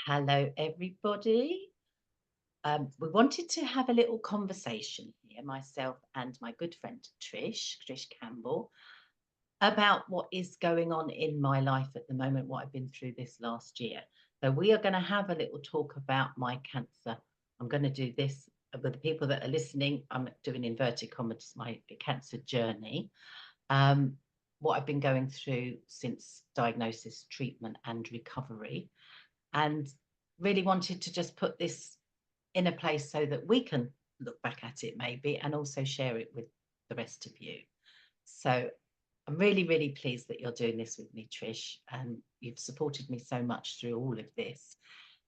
Hello, everybody. We wanted to have a little conversation here, myself and my good friend Trish Campbell, about what is going on in my life at the moment, what I've been through this last year. So, we are going to have a little talk about my cancer. I'm going to do this with the people that are listening. I'm doing inverted commas, my cancer journey, um, what I've been going through since diagnosis, treatment, and recovery. And really wanted to just put this in a place so that we can look back at it maybe and also share it with the rest of you. So I'm really, really pleased that you're doing this with me, Trish, and you've supported me so much through all of this.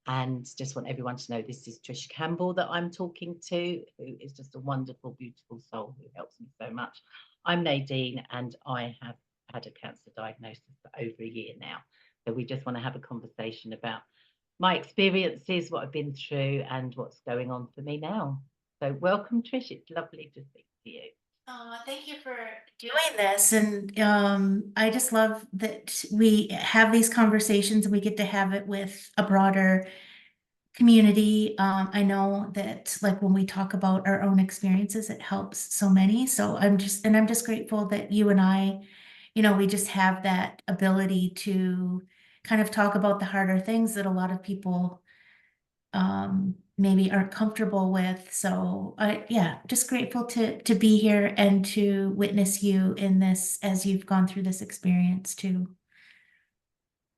And just want everyone to know this is Trish Campbell that I'm talking to, who is just a wonderful, beautiful soul who helps me so much. I'm Nadine, and I have had a cancer diagnosis for over a year now. So we just want to have a conversation about my experiences, what I've been through, and what's going on for me now. So welcome, Trish. It's lovely to speak to you. Thank you for doing this. And I just love that we have these conversations and we get to have it with a broader community. I know that like when we talk about our own experiences, it helps so many. So I'm just grateful that you and I, we just have that ability to kind of talk about the harder things that a lot of people maybe aren't comfortable with. So yeah, just grateful to be here and to witness you in this as you've gone through this experience too.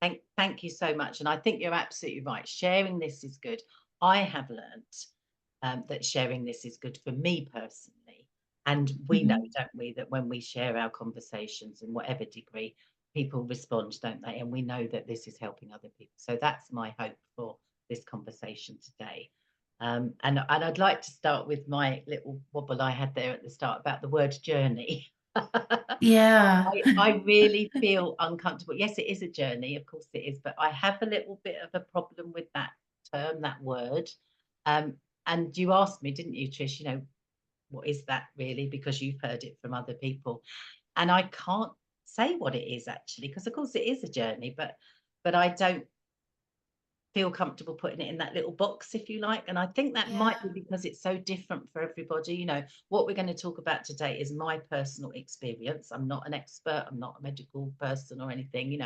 Thank you so much. And I think you're absolutely right. Sharing this is good. I have learnt that sharing this is good for me personally. And we know, Mhm. don't we, that when we share our conversations in whatever degree, people respond, don't they? And we know that this is helping other people. So that's my hope for this conversation today. And I'd like to start with my little wobble I had there at the start about the word journey. Yeah. I really feel uncomfortable. Yes, it is a journey, of course it is, but I have a little bit of a problem with that term, that word. Um, and you asked me, didn't you, Trish, what is that really? Because you've heard it from other people. And I can't say what it is actually, because of course it is a journey, but I don't feel comfortable putting it in that little box, if you like. And I think that might Yeah. be because it's so different for everybody. What we're going to talk about today is my personal experience. I'm not an expert, I'm not a medical person or anything,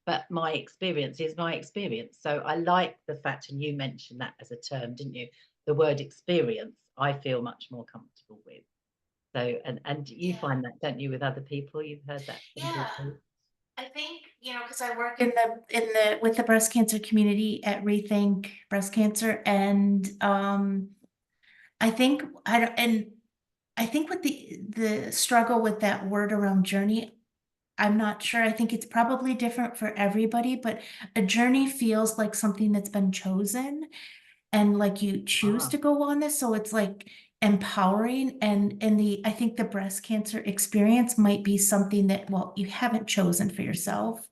but my experience is my experience. So I like the fact, and you mentioned that as a term, didn't you? The word experience, I feel much more comfortable with. So, and you Yeah. find that, don't you, with other people? You've heard that from Yeah. people. I think, because I work in the with the breast cancer community at Rethink Breast Cancer, and I think I don't, and I think with the struggle with that word around journey, I'm not sure. I think it's probably different for everybody, but a journey feels like something that's been chosen and like you choose Ah, to go on this. So it's like empowering, and I think the breast cancer experience might be something that, well, you haven't chosen for yourself.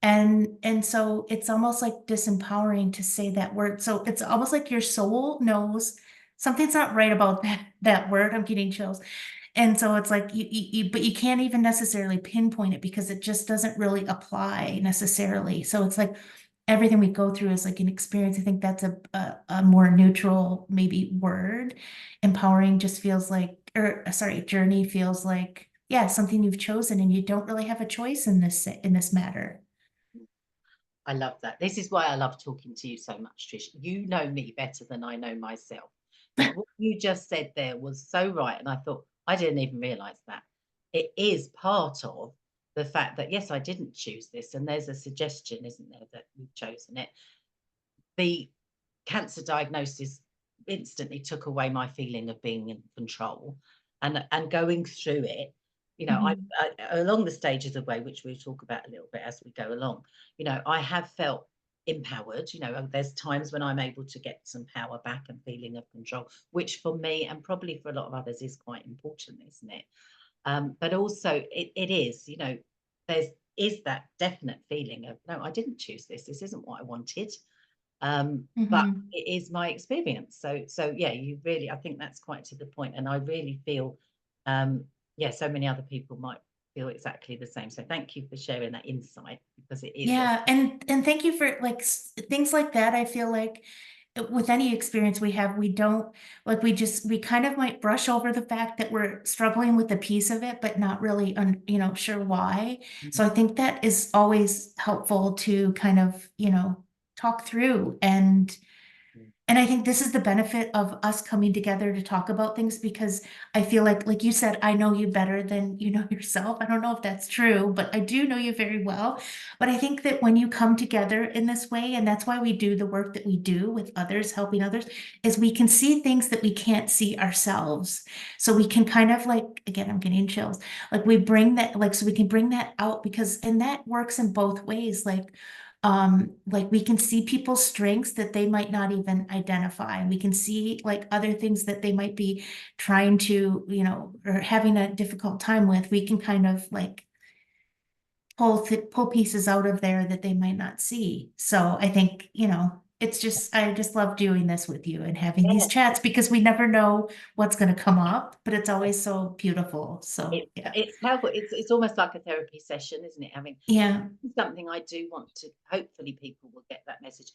And so it's almost like disempowering to say that word. So it's almost like your soul knows something's not right about that word. I'm getting chills. And so it's like but you can't even necessarily pinpoint it because it just doesn't really apply necessarily. So it's like everything we go through is like an experience. I think that's a more neutral maybe word. Empowering just feels like, or sorry, journey feels like, yeah, something you've chosen and you don't really have a choice in this matter. I love that. This is why I love talking to you so much, Trish. You know me better than I know myself. But what you just said there was so right. And I thought, I didn't even realize that. It is part of the fact that, yes, I didn't choose this. And there's a suggestion, isn't there, that you've chosen it. The cancer diagnosis instantly took away my feeling of being in control and going through it. Mhm. Along the stages of way, which we'll talk about a little bit as we go along, I have felt empowered. There's times when I'm able to get some power back and feeling of control, which for me and probably for a lot of others is quite important, isn't it? But also it is, there's is that definite feeling of, no, I didn't choose this. This isn't what I wanted. But Mhm. it is my experience. So yeah, you really, I think that's quite to the point, and I really feel, yeah, so many other people might feel exactly the same. So thank you for sharing that insight, because it is Yeah, and thank you for like things like that. I feel like with any experience we have, we don't like we kind of might brush over the fact that we're struggling with a piece of it, but not really sure why. So I think that is always helpful to kind of, talk through and I think this is the benefit of us coming together to talk about things because I feel like you said, I know you better than you know yourself. I don't know if that's true, but I do know you very well. But I think that when you come together in this way, and that's why we do the work that we do with others, helping others, is we can see things that we can't see ourselves. So we can kind of like, again, I'm getting chills. Like we bring that, like, so we can bring that out because, and that works in both ways. Like we can see people's strengths that they might not even identify. And we can see like other things that they might be trying to, or having a difficult time with. We can kind of like pull pieces out of there that they might not see. So I think, I just love doing this with you and having these Yeah. chats because we never know what's going to come up, but it's always so beautiful. So yeah. It's helpful. It's almost like a therapy session, isn't it? I mean, Yeah. something I do want to, hopefully people will get that message.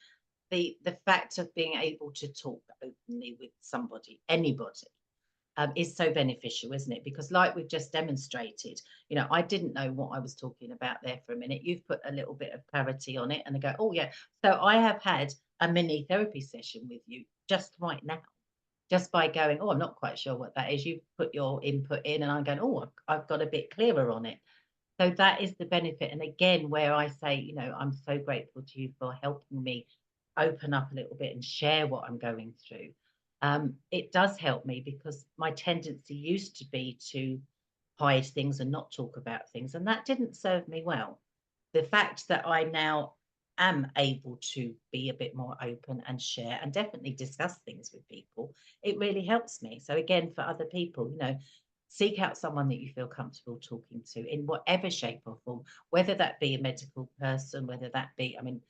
The fact of being able to talk openly with somebody, anybody, is so beneficial, isn't it? Because like we've just demonstrated, I didn't know what I was talking about there for a minute. You've put a little bit of clarity on it and I go, oh yeah. So I have had a mini therapy session with you just right now, just by going, oh, I'm not quite sure what that is. You've put your input in and I'm going, oh, I've got a bit clearer on it. So that is the benefit. And again, where I say, I'm so grateful to you for helping me open up a little bit and share what I'm going through. It does help me because my tendency used to be to hide things and not talk about things. And that didn't serve me well. The fact that I now am able to be a bit more open and share and definitely discuss things with people, it really helps me. So again, for other people, seek out someone that you feel comfortable talking to in whatever shape or form, whether that be a medical person, whether that be, I mean,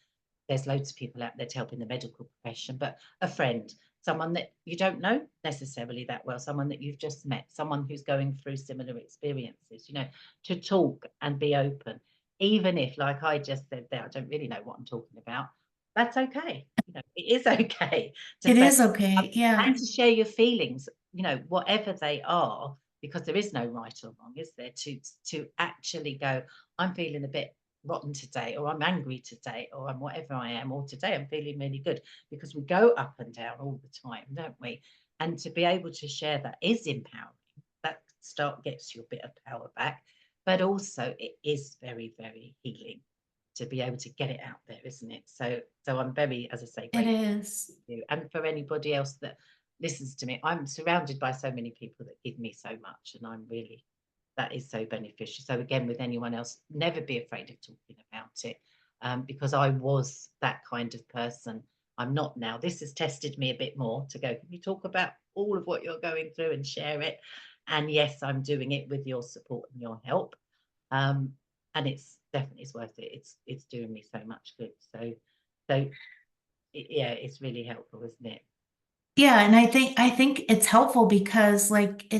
there's loads of people out there to help in the medical profession, but a friend, someone that you don't know necessarily that well, someone that you've just met, someone who's going through similar experiences, to talk and be open, even if, like I just said there, I don't really know what I'm talking about. That's okay. It is okay to It say is okay. Yeah. and to share your feelings, whatever they are, because there is no right or wrong, is there? To actually go, I'm feeling a bit rotten today, or I'm angry today, or I'm whatever I am, or today I'm feeling really good, because we go up and down all the time, don't we? And to be able to share that is empowering. That gets you a bit of power back, but also it is very, very healing to be able to get it out there, isn't it? So I'm very, as I say, It grateful is. to you. And for anybody else that listens to me, I'm surrounded by so many people that give me so much, and I'm really, that is so beneficial. So again, with anyone else, never be afraid of talking about it, because I was that kind of person. I'm not now. This has tested me a bit more to go, can you talk about all of what you're going through and share it? And yes, I'm doing it with your support and your help. Um, and it's definitely is worth it. It's doing me so much good. So yeah, it's really helpful, isn't it? Yeah, and I think it's helpful because like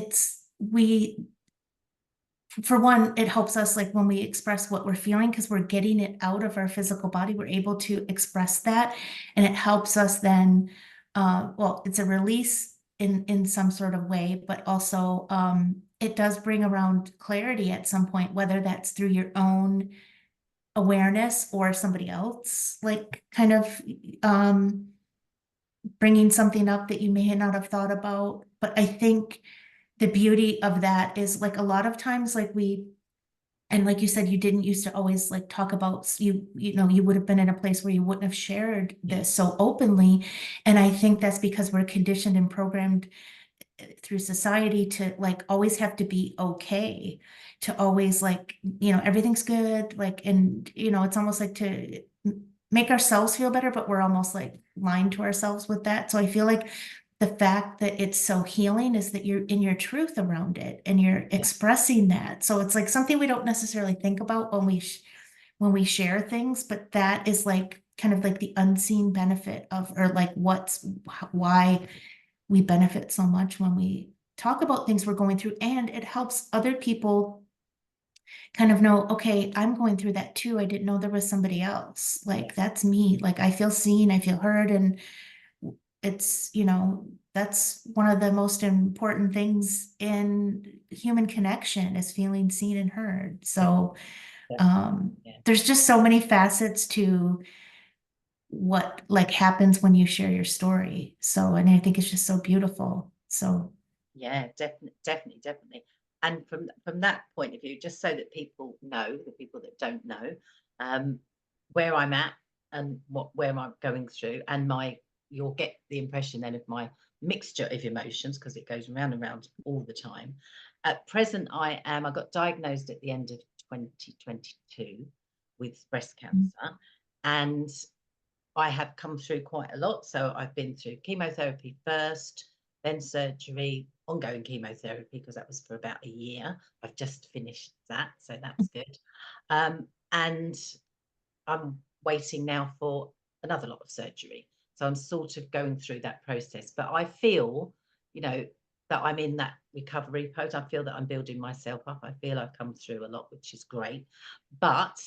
for one, it helps us like when we express what we're feeling because we're getting it out of our physical body, we're able to express that, and it helps us then well, it's a release in some sort of way, but also it does bring around clarity at some point, whether that's through your own awareness or somebody else, like kind of bringing something up that you may not have thought about. But I think the beauty of that is like a lot of times, and like you said, you didn't used to always like talk about you would have been in a place where you wouldn't have shared Yeah, this so openly. And I think that's because we're conditioned and programmed through society to like always have to be okay, to always like, everything's good, like, and it's almost like to make ourselves feel better, but we're almost like lying to ourselves with that. So I feel like the fact that it's so healing is that you're in your truth around it and you're yeah, expressing that. So it's like something we don't necessarily think about when we share things, but that is like kind of like the unseen benefit of, or like why we benefit so much when we talk about things we're going through, and it helps other people kind of know, okay, I'm going through that too. I didn't know there was somebody else. Like, Yes. that's me. Like, I feel seen, I feel heard. And it's, that's one of the most important things in human connection is feeling seen and heard. Yeah. So, Definitely. Yeah. there's just so many facets to what like happens when you share your story. So, and I think it's just so beautiful. So, Yeah, definitely, definitely, definitely. And from that point of view, just so that people know, the people that don't know, um, where I'm at and where I'm going through, and you'll get the impression then of my mixture of emotions because it goes round and round all the time. At present, I got diagnosed at the end of 2022 with breast cancer, and I have come through quite a lot. So I've been through chemotherapy first, then surgery, ongoing chemotherapy, because that was for about a year. I've just finished that, so that's good. And I'm waiting now for another lot of surgery. So I'm sort of going through that process. But I feel, you know, that I'm in that recovery post. I feel that I'm building myself up. I feel I've come through a lot, which is great. But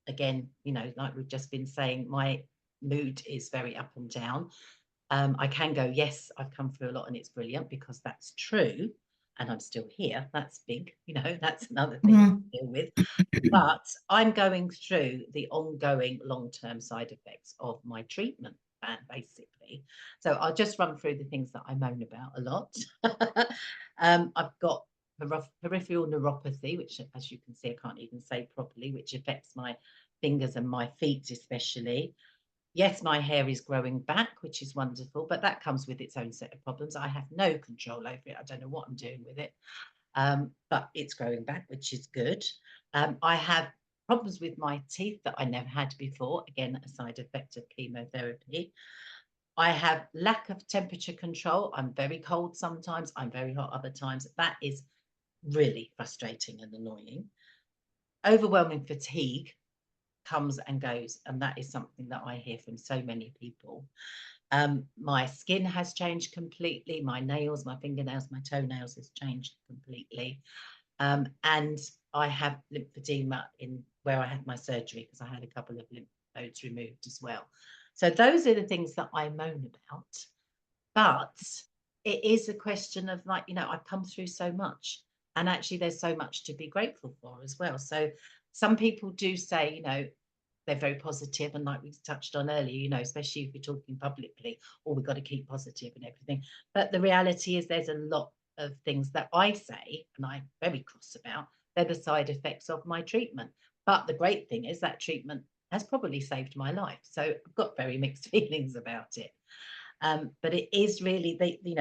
again, like we've just been saying, my mood is very up and down. I can go, yes, I've come through a lot and it's brilliant because that's true. And I'm still here. That's big, that's another thing to mhm. deal with. But I'm going through the ongoing long-term side effects of my treatment plan, basically. So I'll just run through the things that I moan about a lot. I've got peripheral neuropathy, which, as you can see, I can't even say properly, which affects my fingers and my feet especially. Yes, my hair is growing back, which is wonderful, but that comes with its own set of problems. I have no control over it. I don't know what I'm doing with it. But it's growing back, which is good. I have problems with my teeth that I never had before, again, a side effect of chemotherapy. I have lack of temperature control. I'm very cold sometimes, I'm very hot other times. That is really frustrating and annoying. Overwhelming fatigue comes and goes, and that is something that I hear from so many people. My skin has changed completely. My nails, my fingernails, my toenails has changed completely. And I have lymphedema in where I had my surgery because I had a couple of lymph nodes removed as well. So those are the things that I moan about. But it is a question of like, I've come through so much. And actually, there's so much to be grateful for as well. So some people do say, they're very positive, and like we touched on earlier, especially if you're talking publicly, oh, we've got to keep positive and everything. But the reality is there's a lot of things that I say and I'm very cross about. They're the side effects of my treatment. But the great thing is that treatment has probably saved my life. So I've got very mixed feelings about it. But it is really,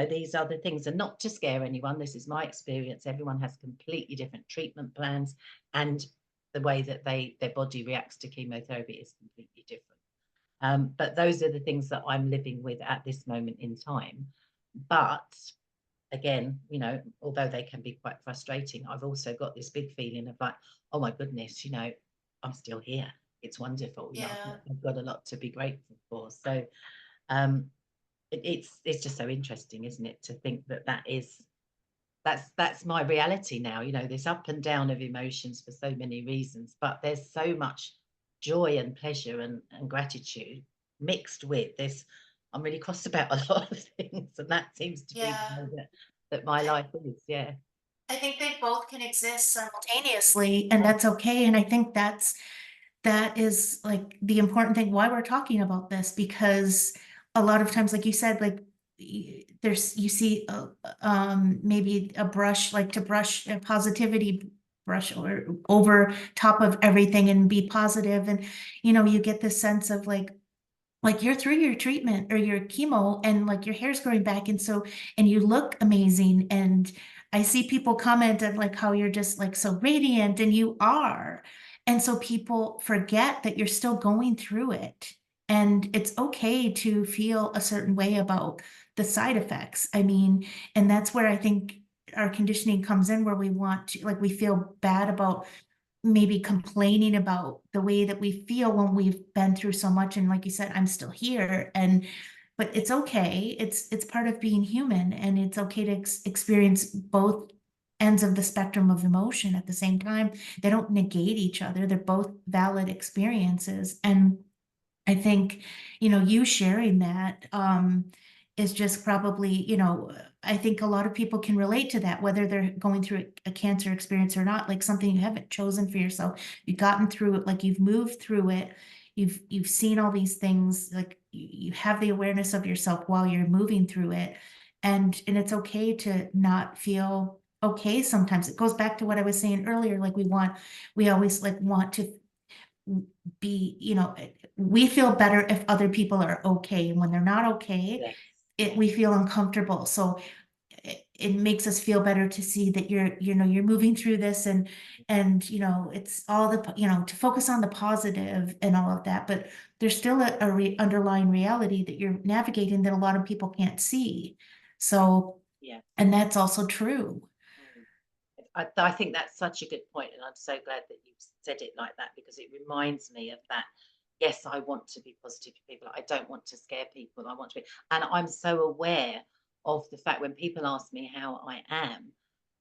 these are the things, and not to scare anyone. This is my experience. Everyone has completely different treatment plans, and the way that their body reacts to chemotherapy is completely different. But those are the things that I'm living with at this moment in time. But again, although they can be quite frustrating, I've also got this big feeling of like, oh my goodness, I'm still here. It's wonderful. Yeah. I've got a lot to be grateful for. So um, it's just so interesting, isn't it, to think that that's my reality now, this up and down of emotions for so many reasons, but there's so much joy and pleasure and gratitude mixed with this. I'm really cross about a lot of things, and that seems to be Yeah. the way that my life is. Yeah. I think they both can exist simultaneously, and that's okay. And I think that is like the important thing why we're talking about this, because a lot of times, like you said, like there's you see maybe a brush, like to brush a positivity brush or over top of everything and be positive, and you get this sense of like you're through your treatment or your chemo and like your hair's growing back, and so and you look amazing, and I see people comment on like how you're just like so radiant, and you are. And so people forget that you're still going through it, and it's okay to feel a certain way about the side effects. I mean, and that's where I think our conditioning comes in, where we want to, like, we feel bad about maybe complaining about the way that we feel when we've been through so much. And like you said, I'm still here. And but it's okay. It's part of being human, and it's okay to experience both ends of the spectrum of emotion at the same time. They don't negate each other. They're both valid experiences. And I think, you sharing that is just probably, I think a lot of people can relate to that, whether they're going through a cancer experience or not, like something you haven't chosen for yourself. You've gotten through it, like you've moved through it. You've seen all these things, like you have the awareness of yourself while you're moving through it. And it's okay to not feel okay sometimes. It goes back to what I was saying earlier, like we always like want to be, we feel better if other people are okay. And when they're not okay, Yes. we feel uncomfortable. So it makes us feel better to see that you're moving through this, and it's all the, to focus on the positive and all of that. But there's still a underlying reality that you're navigating that a lot of people can't see. So, Yeah. and that's also true. Mm. I think that's such a good point, and I'm so glad that you said it like that, because it reminds me of that. Yes, I want to be positive to people. I don't want to scare people. I want to be, and I'm so aware of the fact when people ask me how I am,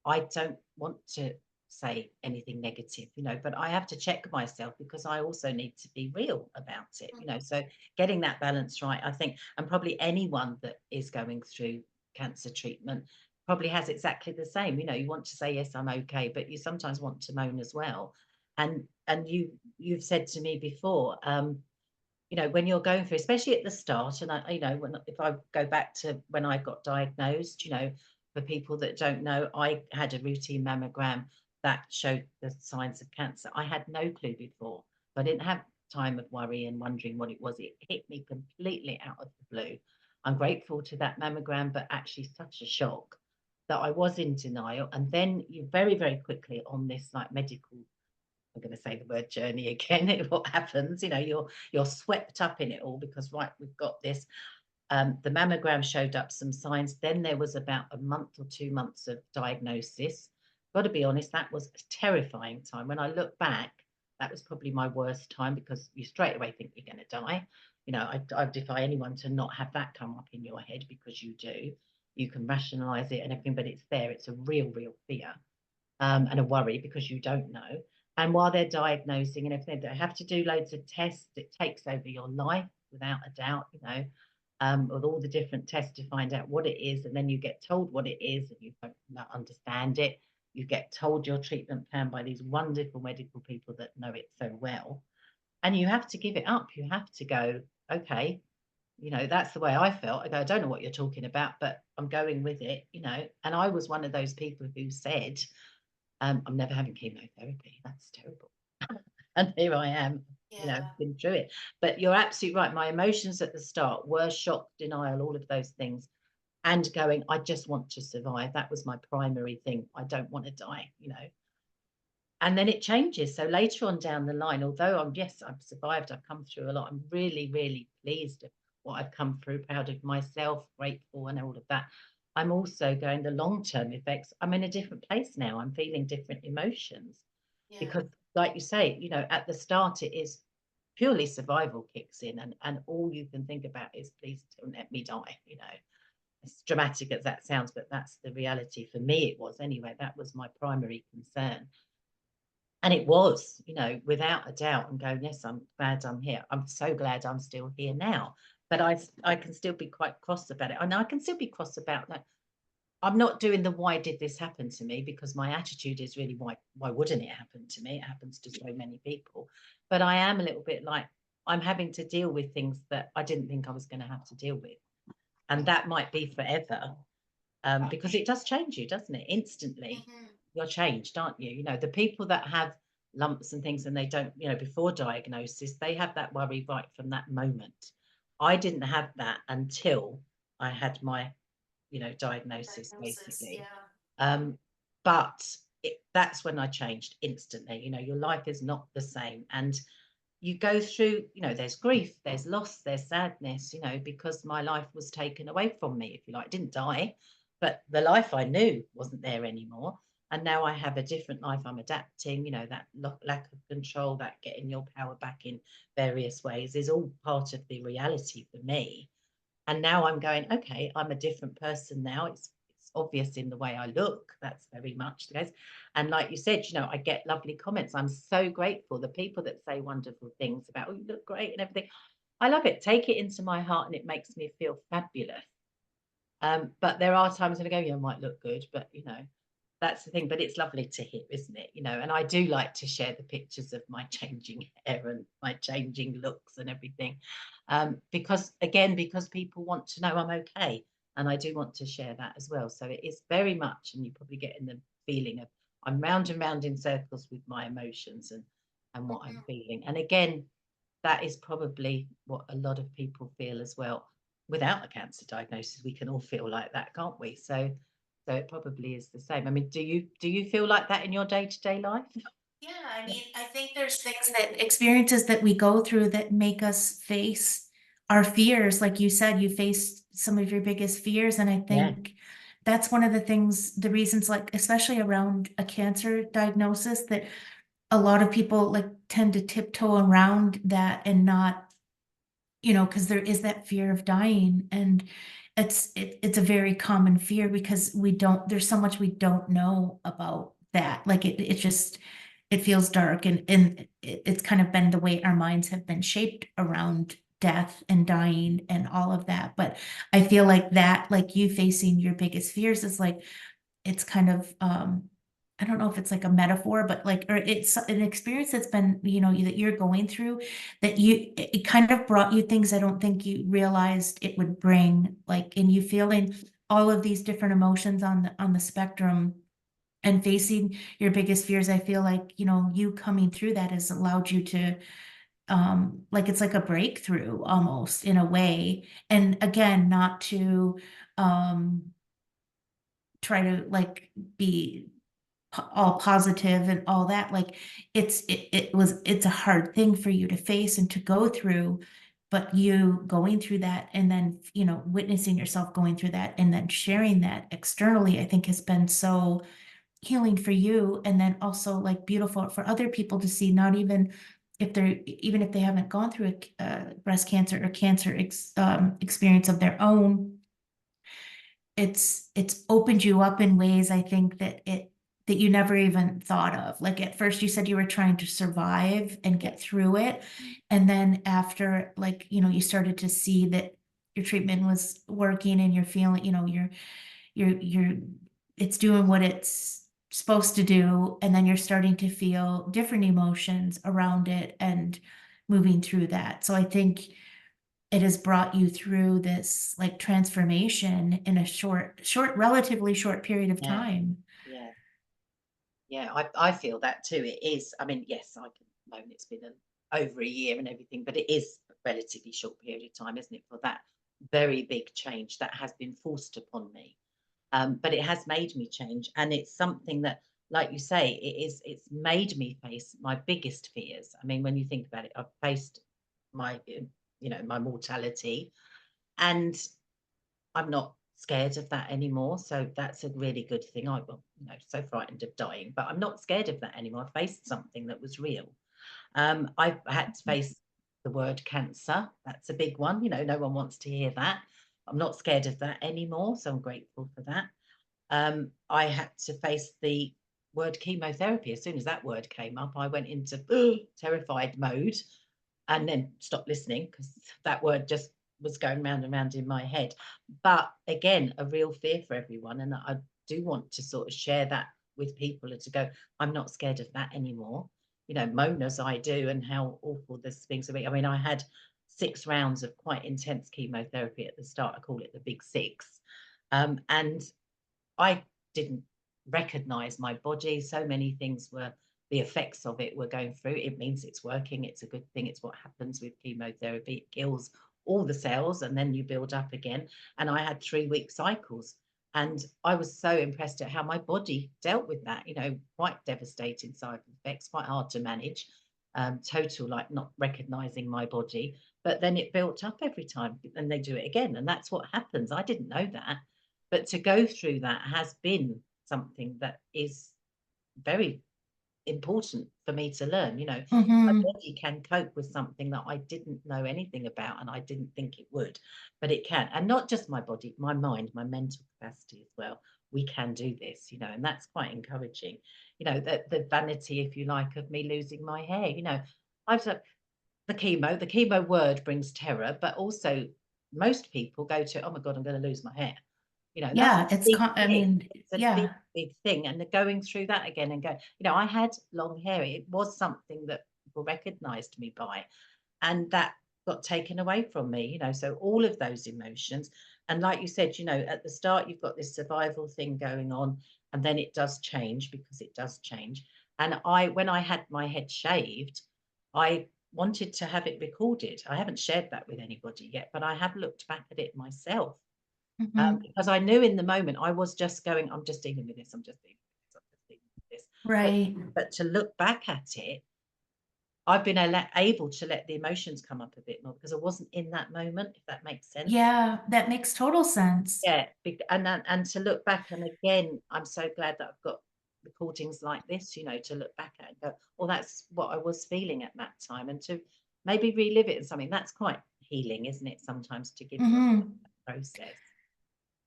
I don't want to say anything negative, but I have to check myself because I also need to be real about it. So getting that balance right, I think, and probably anyone that is going through cancer treatment probably has exactly the same. You want to say, yes, I'm okay, but you sometimes want to moan as well. And you've said to me before, when you're going through, especially at the start, and if I go back to when I got diagnosed, for people that don't know, I had a routine mammogram that showed the signs of cancer. I had no clue before. I didn't have time of worry and wondering what it was. It hit me completely out of the blue. I'm grateful to that mammogram, but actually such a shock that I was in denial. And then you very, very quickly on this like medical, I'm going to say the word journey again. What happens, you're swept up in it all because, right, we've got this. The mammogram showed up some signs. Then there was about a month or 2 months of diagnosis. Got to be honest, that was a terrifying time. When I look back, that was probably my worst time because you straight away think you're going to die. I defy anyone to not have that come up in your head, because you do. You can rationalize it and everything, but it's there. It's a real, real fear, and a worry because you don't know. And while they're diagnosing and everything, they have to do loads of tests. It takes over your life without a doubt, with all the different tests to find out what it is. And then you get told what it is and you don't understand it. You get told your treatment plan by these wonderful medical people that know it so well. And you have to give it up. You have to go, okay, that's the way I felt. I go, I don't know what you're talking about, but I'm going with it. And I was one of those people who said, I'm never having chemotherapy. That's terrible. And here I am, Yeah. been through it. But you're absolutely right. My emotions at the start were shock, denial, all of those things, and going, I just want to survive. That was my primary thing. I don't want to die. And then it changes. So later on down the line, although I've survived, I've come through a lot. I'm really, really pleased of what I've come through, proud of myself, grateful, and all of that. I'm also going the long-term effects. I'm in a different place now. I'm feeling different emotions Yeah. because, like you say, at the start it is purely survival kicks in, and all you can think about is, please don't let me die. As dramatic as that sounds, but that's the reality. For me it was anyway. That was my primary concern. And it was, without a doubt. I'm going, yes, I'm glad I'm here. I'm so glad I'm still here now. But I can still be quite cross about it. And I can still be cross about that. I'm not doing the why did this happen to me, because my attitude is really, why wouldn't it happen to me? It happens to so many people. But I am a little bit like, I'm having to deal with things that I didn't think I was going to have to deal with. And that might be forever, because it does change you, doesn't it? Instantly, you're changed, aren't you? The people that have lumps and things and they don't, before diagnosis, they have that worry right from that moment. I didn't have that until I had my, diagnosis, Diagnosis. basically. Yeah. But that's when I changed instantly. Your life is not the same. And you go through, there's grief, there's loss, there's sadness, because my life was taken away from me, if you like. I didn't die, but the life I knew wasn't there anymore. And now I have a different life. I'm adapting, that lack of control, that getting your power back in various ways is all part of the reality for me. And now I'm going, okay, I'm a different person now. It's obvious in the way I look. That's very much the case. And like you said, I get lovely comments. I'm so grateful. The people that say wonderful things about, oh, you look great and everything. I love it. Take it into my heart and it makes me feel fabulous. But there are times when I go, yeah, I might look good, but that's the thing. But it's lovely to hear, isn't it? And I do like to share the pictures of my changing hair and my changing looks and everything. Because people want to know I'm okay. And I do want to share that as well. So it is very much, and you probably get in the feeling of I'm round and round in circles with my emotions and what I'm feeling. And again, that is probably what a lot of people feel as well. Without a cancer diagnosis, we can all feel like that, can't we? So it probably is the same. I mean, do you feel like that in your day-to-day life? Yeah, I mean, I think there's things that experiences that we go through that make us face our fears. Like you said, you faced some of your biggest fears. And I Yeah, think that's one of the things, the reasons, like, especially around a cancer diagnosis, that a lot of people like tend to tiptoe around that and not, because there is that fear of dying. And it's a very common fear because there's so much we don't know about that. Like it just, it feels dark, and it's kind of been the way our minds have been shaped around death and dying and all of that. But I feel like that, like you facing your biggest fears, is like, it's kind of, I don't know if it's like a metaphor, but like, or it's an experience that's been, that you're going through, that it kind of brought you things I don't think you realized it would bring, like, and you feeling all of these different emotions on the spectrum and facing your biggest fears. I feel like, you coming through that has allowed you to, like, it's like a breakthrough almost in a way. And again, not to, try to like be all positive and all that. Like, it's a hard thing for you to face and to go through, but you going through that and then, witnessing yourself going through that and then sharing that externally, I think has been so healing for you. And then also like beautiful for other people to see, not even if they haven't gone through a breast cancer or cancer experience of their own. It's opened you up in ways, I think, that you never even thought of. Like, at first you said you were trying to survive and yeah, get through it. And then after, like, you started to see that your treatment was working and you're feeling, you're it's doing what it's supposed to do. And then you're starting to feel different emotions around it and moving through that. So I think it has brought you through this like transformation in a relatively short period of yeah, time. yeah, yeah. I feel that too. It is. I mean, yes, I can moan it's been over a year and everything, but it is a relatively short period of time, isn't it, for that very big change that has been forced upon me. But it has made me change, and it's something that, like you say, it's made me face my biggest fears. I mean, when you think about it, I've faced my my mortality, and I'm not scared of that anymore. So that's a really good thing. I was, so frightened of dying, but I'm not scared of that anymore. I faced something that was real. I've had to face the word cancer. That's a big one. No one wants to hear that. I'm not scared of that anymore, so I'm grateful for that. I had to face the word chemotherapy. As soon as that word came up, I went into terrified mode and then stopped listening because that word just was going round and round in my head. But again, a real fear for everyone. And I do want to sort of share that with people and to go, I'm not scared of that anymore. Moan as I do and how awful this things are. I mean, I had 6 rounds of quite intense chemotherapy at the start. I call it the big six. And I didn't recognize my body. So many things were the effects of it were going through. It means it's working. It's a good thing. It's what happens with chemotherapy. It kills all the cells and then you build up again. And I had 3-week cycles. And I was so impressed at how my body dealt with that, quite devastating side effects, quite hard to manage. Total, like not recognizing my body. But then it built up every time and they do it again. And that's what happens. I didn't know that. But to go through that has been something that is very important for me to learn. My Mm-hmm. body can cope with something that I didn't know anything about and I didn't think it would, but it can. And not just my body, my mind, my mental capacity as well we can do this, and that's quite encouraging. The vanity, if you like, of me losing my hair. I've the chemo word brings terror, but also most people go to, oh my God, I'm going to lose my hair. That's Yeah, a big I thing. mean, It's a big, yeah. big thing. And going through that again and go, I had long hair. It was something that people recognized me by, and that got taken away from me, so all of those emotions. And like you said, at the start, you've got this survival thing going on, and then it does change, because it does change. And when I had my head shaved, I wanted to have it recorded. I haven't shared that with anybody yet, but I have looked back at it myself, Mhm. because I knew in the moment I was just going, I'm just dealing with this, I'm just dealing with this, I'm just dealing with this. Right. But to look back at it, I've been able to let the emotions come up a bit more, because I wasn't in that moment, if that makes sense. Yeah, that makes total sense. Yeah, and to look back, and again, I'm so glad that I've got recordings like this, to look back at and go, well, that's what I was feeling at that time, and to maybe relive it in something that's quite healing, isn't it? Sometimes to give yourself Hmm. that process.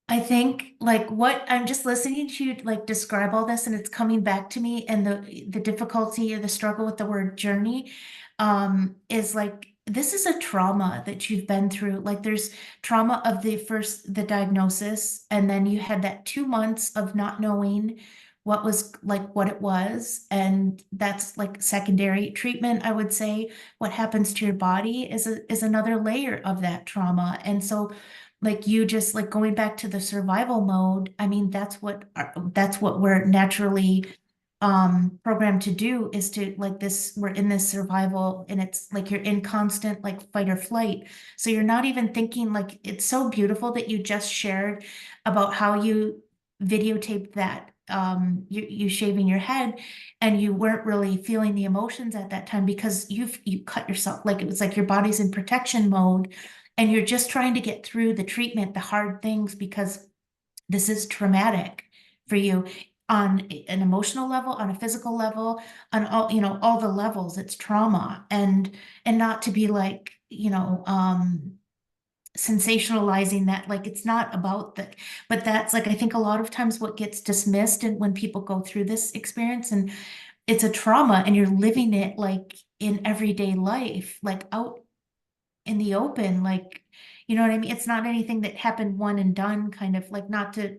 I think like what I'm just listening to you like describe all this and it's coming back to me and the difficulty or the struggle with the word journey is like this is a trauma that you've been through. Like there's trauma of the diagnosis and then you had that 2 months of not knowing what was like what it was and that's like secondary treatment. I would say what happens to your body is another layer of that trauma. And so like you just like going back to the survival mode. I mean, that's what we're naturally programmed to do is to like this, we're in this survival and it's like you're in constant like fight or flight. So you're not even thinking like it's so beautiful that you just shared about how you videotaped that you shaving your head and you weren't really feeling the emotions at that time because you cut yourself like it was like your body's in protection mode and you're just trying to get through the treatment, the hard things, because this is traumatic for you on an emotional level, on a physical level, on all, all the levels, it's trauma. And not to be like, sensationalizing that, like it's not about that, but that's like, I think a lot of times what gets dismissed and when people go through this experience and it's a trauma and you're living it like in everyday life, like out in the open, like, you know what I mean? It's not anything that happened one and done, kind of like not to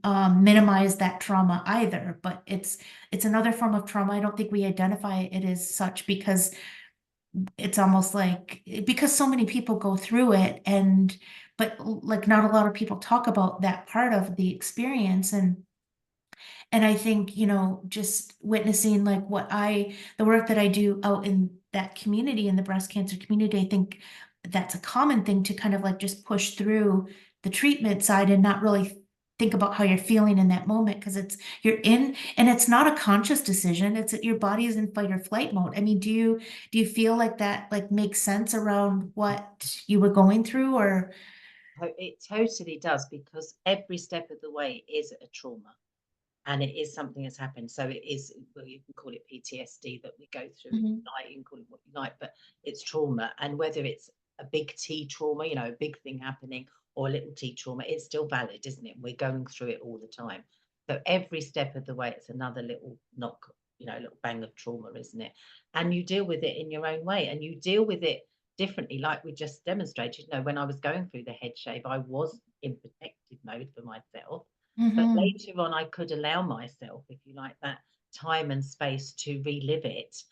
minimize that trauma either, but it's another form of trauma. I don't think we identify it as such because it's almost like because so many people go through it and but like not a lot of people talk about that part of the experience and I think, just witnessing like the work that I do out in that community, in the breast cancer community, I think that's a common thing to kind of like just push through the treatment side and not really think about how you're feeling in that moment because you're in and it's not a conscious decision. It's that your body is in fight or flight mode. I mean, do you feel like that like makes sense around what you were going through or It totally does, because every step of the way is a trauma, and it is something that's happened. So it is, well, you can call it PTSD that we go through. Mhm. You can call it what you like, but it's trauma. And whether it's a big T trauma, a big thing happening, or a little T trauma, it's still valid, isn't it? We're going through it all the time. So every step of the way, it's another little knock, a little bang of trauma, isn't it? And you deal with it in your own way, and you deal with it differently, like we just demonstrated. When I was going through the head shave, I was in protective mode for myself, but Mhm. later on, I could allow myself, if you like, that time and space to relive it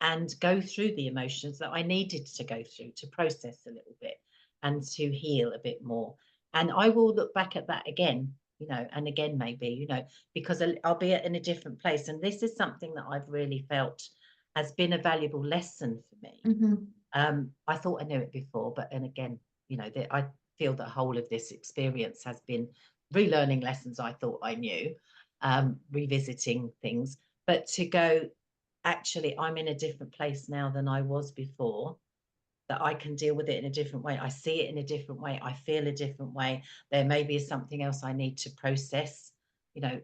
and go through the emotions that I needed to go through to process a little bit and to heal a bit more. And I will look back at that again, and again, maybe, because I'll be in a different place. And this is something that I've really felt has been a valuable lesson for me. Mhm. I thought I knew it before, but then again, I feel the whole of this experience has been relearning lessons I thought I knew, revisiting things, but to go, actually, I'm in a different place now than I was before, that I can deal with it in a different way. I see it in a different way. I feel a different way. There maybe is something else I need to process.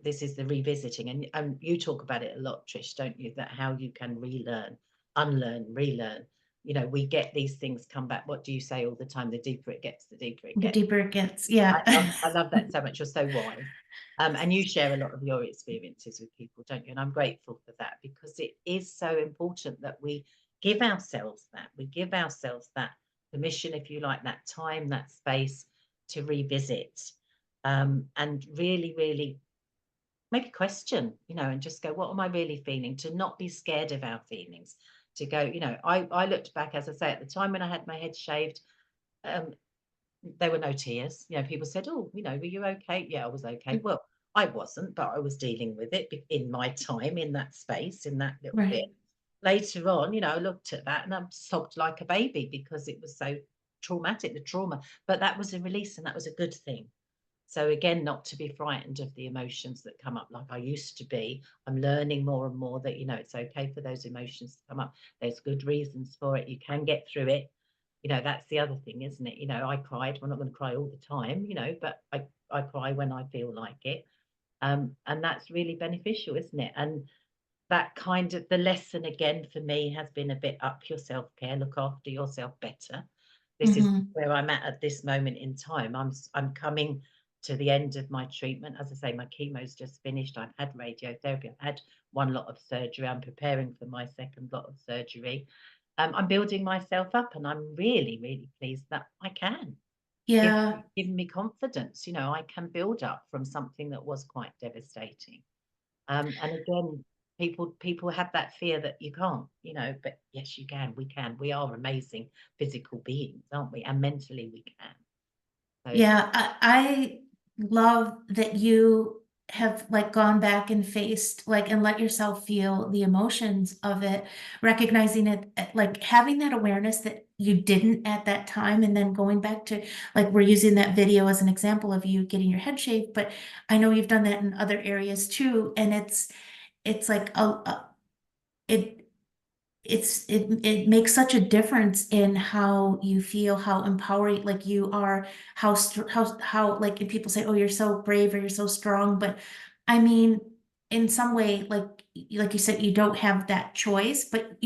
This is the revisiting. And you talk about it a lot, Trish, don't you? That how you can relearn, unlearn, relearn. you know, we get these things come back. What do you say all the time? The deeper it gets, the deeper it The gets. deeper it gets, yeah. I love that so much. You're so wise. And you share a lot of your experiences with people, don't you? And I'm grateful for that, because it is so important that we give ourselves that permission, if you like, that time, that space to revisit, and really, really maybe question, you know, and just go, what am I really feeling? To not be scared of our feelings, to go, you know, I looked back, as I say, at the time when I had my head shaved, um, there were no tears. You know, people said, "Oh, you know, were you okay?" Yeah, I was okay. Well, I wasn't, but I was dealing with it in my time, in that space, in that little bit. Right. Later on, you know, I looked at that and I sobbed like a baby because it was so traumatic, the trauma. But that was a release, and that was a good thing. So again, not to be frightened of the emotions that come up like I used to be. I'm learning more and more that, you know, it's okay for those emotions to come up. There's good reasons for it. You can get through it. You know, that's the other thing, isn't it? You know, I cried. I'm not going to cry all the time, you know, but I cry when I feel like it. And that's really beneficial, isn't it? And that kind of, the lesson again for me has been a bit up your self-care, look after yourself better. This is Hmm. where I'm at this moment in time. I'm coming to the end of my treatment. As I say, my chemo's just finished. I've had radiotherapy. I've had one lot of surgery. I'm preparing for my second lot of surgery. I'm building myself up, and I'm really, really pleased that I can Yeah. give me confidence. You know, I can build up from something that was quite devastating. And again, people have that fear that you can't, you know, but yes, you can. We can. We are amazing physical beings, aren't we? And mentally, we can. So Yeah, I love that you have like gone back and faced like and let yourself feel the emotions of it, recognizing it, like having that awareness that you didn't at that time, and then going back to like we're using that video as an example of you getting your head shaved, but I know you've done that in other areas too, and it's like it it makes such a difference in how you feel, how empowering like you are, how like and people say, oh, you're so brave or you're so strong, but I mean, in some way, like you said, you don't have that choice, but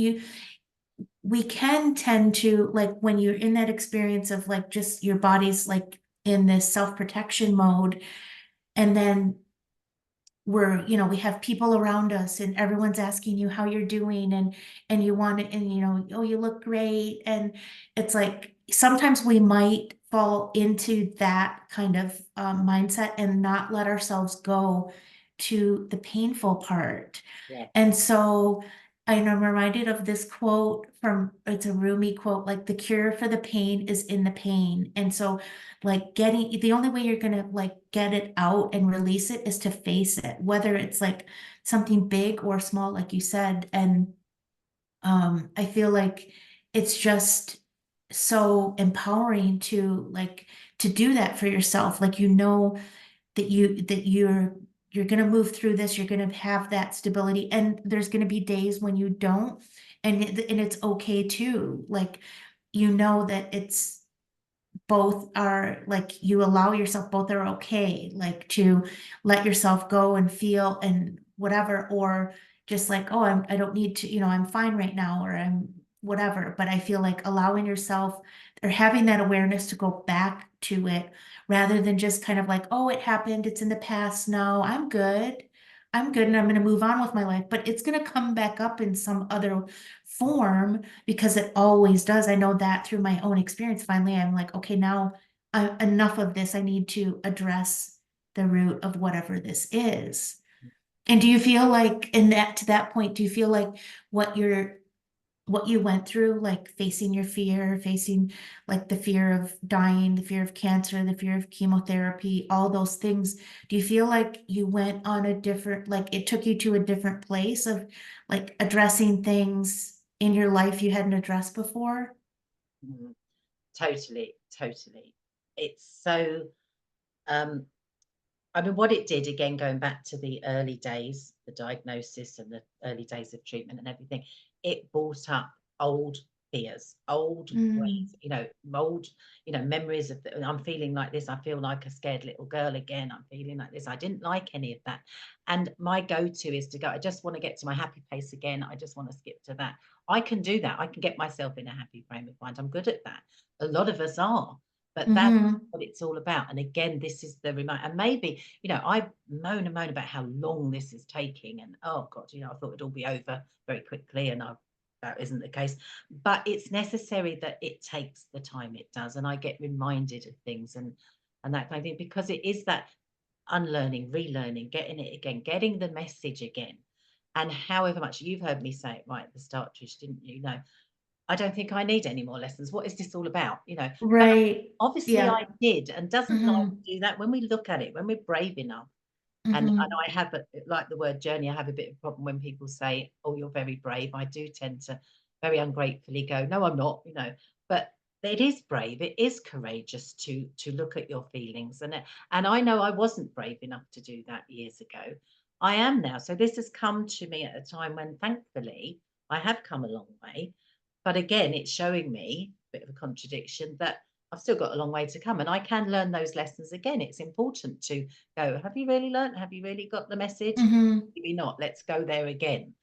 we can tend to like when you're in that experience of like just your body's like in this self-protection mode, and then we're, we have people around us and everyone's asking you how you're doing, and you want it, and oh, you look great, and it's like sometimes we might fall into that kind of mindset and not let ourselves go to the painful part. yeah, And so I'm reminded of this quote from, it's a Rumi quote, like the cure for the pain is in the pain. And so like the only way you're gonna like get it out and release it is to face it, whether it's like something big or small, like you said. And I feel like it's just so empowering to like to do that for yourself. Like that you're going to move through this, you're going to have that stability, and there's going to be days when you don't, and it's okay too. Like that it's both are like you allow yourself, both are okay, like to let yourself go and feel and whatever, or just like, oh, I don't need to, I'm fine right now, or I'm whatever. But I feel like allowing yourself or having that awareness to go back to it rather than just kind of like, oh, it happened, it's in the past, now I'm good and I'm going to move on with my life, but it's going to come back up in some other form because it always does. I know that through my own experience. Finally, I'm like, okay, now enough of this. I need to address the root of whatever this is. And do you feel like in that to that point, do you feel like what you're what you went through, like facing your fear, facing like the fear of dying, the fear of cancer, the fear of chemotherapy, all those things, do you feel like you went on a different, like it took you to a different place of like addressing things in your life you hadn't addressed before? mm, totally, totally. It's so, um, I mean, what it did, again, going back to the early days, the diagnosis and the early days of treatment and everything, it brought up old fears, old Mm, ways, old, memories of, I'm feeling like this. I feel like a scared little girl again. I'm feeling like this. I didn't like any of that. And my go-to is to go, I just want to get to my happy place again. I just want to skip to that. I can do that. I can get myself in a happy frame of mind. I'm good at that. A lot of us are, but that's Mm-hmm. what it's all about. And again, this is the reminder. And maybe, I moan and moan about how long this is taking. And oh God, I thought it'd all be over very quickly. And that isn't the case. But it's necessary that it takes the time it does. And I get reminded of things and that kind of thing, because it is that unlearning, relearning, getting it again, getting the message again. And however much you've heard me say it right at the start, Trish, didn't you? I don't think I need any more lessons. What is this all about? But Right. obviously Yeah. I did. And doesn't life Mm-hmm. do that when we look at it, when we're brave enough? And Mm-hmm. I have, like the word journey, I have a bit of a problem when people say, oh, you're very brave. I do tend to very ungratefully go, no, I'm not, but it is brave. It is courageous to look at your feelings. And I know I wasn't brave enough to do that years ago. I am now. So this has come to me at a time when, thankfully, I have come a long way. But again, it's showing me a bit of a contradiction that I've still got a long way to come, and I can learn those lessons again. It's important to go, have you really learned? Have you really got the message? Mm-hmm. Maybe not. Let's go there again.